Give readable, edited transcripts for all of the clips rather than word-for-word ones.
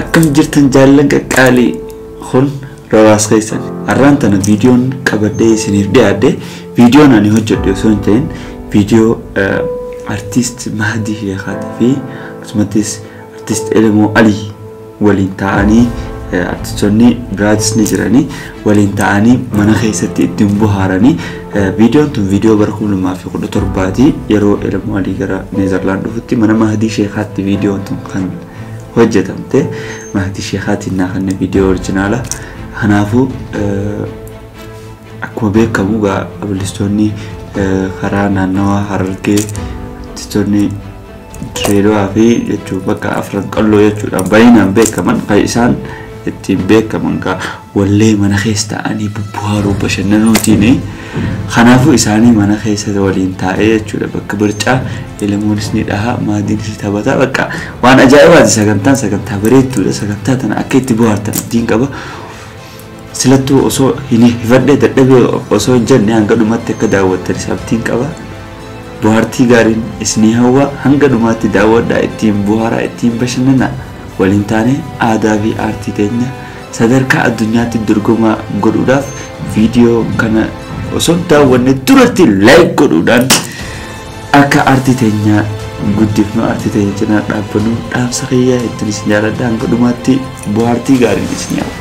Akkam jirtan jaallan qaqqaalii kun rawaas keessan arraan tana viidiyoon qabadhee isiniif dhiyaadhe viidiyoon ani hojjedhe osoo hin ta'in viidiyoo artiist Mahdi Sheekhatii fi akkasumas artiist Elemoo Alii waliin ta'anii artistoonni biraatis ni jiranii waliin ta'anii mana keessatti ittiin bohaaranii viidiyoon tun viidiyoo bara 2017 yeroo Elemoo Alii gara Neezerlaand dhufutti mana Mahdi Sheekhaatti viidiyoon tun kan hojjetamte Mahdi Sheekhatiin naakanne viidiyoo originaala kanaafu akkuma beekamu gaa abalistoonni karaa naannawaa Harargee artistoonni Dirreedawaa fi jechuu bakka afran qalloo jechuudhaan baay'inaan beekaman kan isaan ittiin beekaman gaa wallee mana keessa ta'anii bubbuhaaruu bashannanuutiin kanaafu isaanii mana keessa waliin taa'ee jechuudha bakka bircaa Elemoonis ni dhaha Mahdiin si taphata bakka waan ajaa'ibaati sagantaa bareedduudha sagantaa tana akka itti bohaartan ittiin qaba silattuu osoo hin hifadhee dadhabee osoo hin jenne hanga dhumatti akka daawwattan sabtiin qaba bohaartii gaariin isinii hawwa hanga dhumaatti daawwadhaa ittiin bohaaraa ittiin bashannanaa waliin taane aadaa fi aartii teenya sadarkaa addunyaatti dorgomaa godhuudhaaf viidiyoo kana osoo daawwanne duratti like godhuudhaan akka aartii teenya guddifnu aartii teenya cinaa dhaabbannu dhaamsa kiyyaa ittiin isin jaalladha hanga dhumaatti bohaartii gaariin isinii hawwa.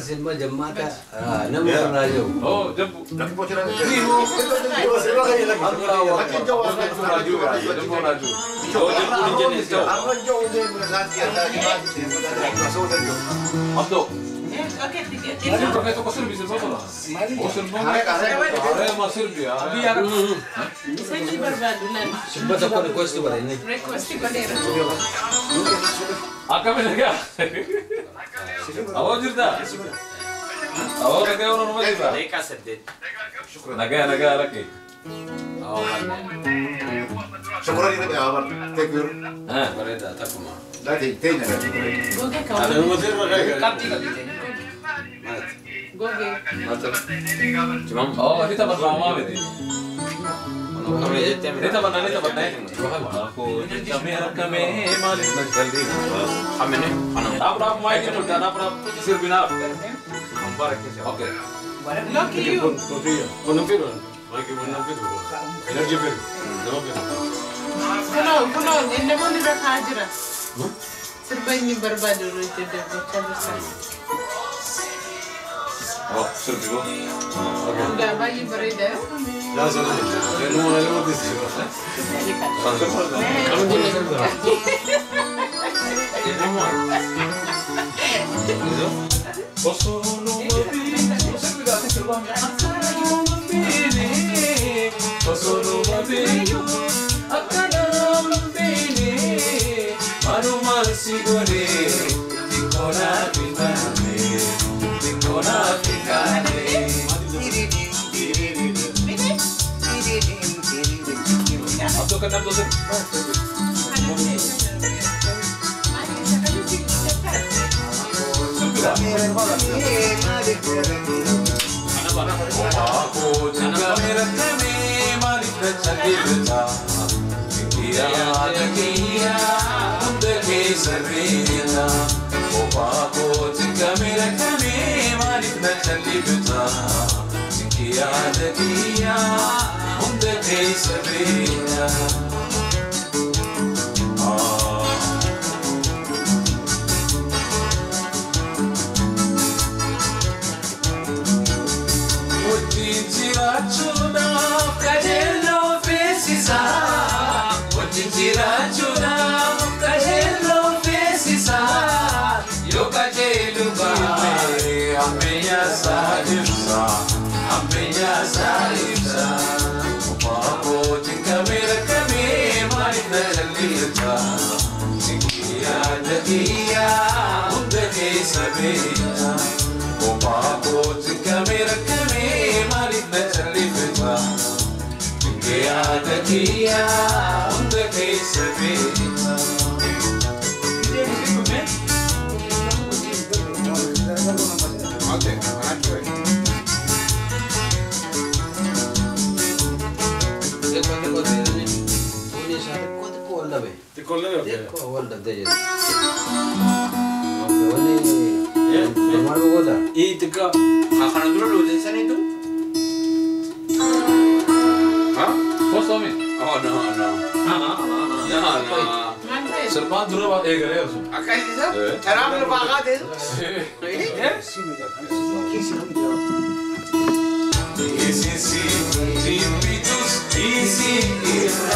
Semua jemaah nama raja. Oh, jemput. Tapi pociran itu. Semua kali lagi. Lagi jauh raju. Jemput raju. Oh, jemput jenis jauh. Apa jauh dia berganti ada di masuk dan jauh. Abdo. Oke, tiga. Ini pakai toko servis itu apa? Bosan banget. Ada masuk dia. Biar. Saya di Barbadunan. Sempat aku request tu pada ini. Request di Bandera. Akak menjaga. Awak cerita. Awak kakek orang rumah cerita. Mereka sedih. Naga lagi. Oh, Syukur ini ya, Pak. Tegur. mereka tak cuma. Lagi tanya. Goge kau. Ada musir mereka. Goge. Cuma. Oh, ini tempat lama berarti. Kami aja Ini tempat naik. Aku kami malik nanti. kami ni. Apa main itu dan apa sirbina. Oke. Lucky you. Kuno, ini mau nih berkajar. Serba ini Barbado itu dah berkajar. Oh, sirbina. Enggak bayi berida. Abdul kenal dosen. Aku juga merekami malik bercerita. Kia untuk kisah aku juga merekami malik bercerita. Kia untuk kisah Malu kota. Itika akan dulu lu sana itu. Hah? Posso me? Oh no no. Ya no. Mantap. Serban dulu buat gare olsun. Akan itu? Cara ambil pakai deh. Isi si, isi isi isi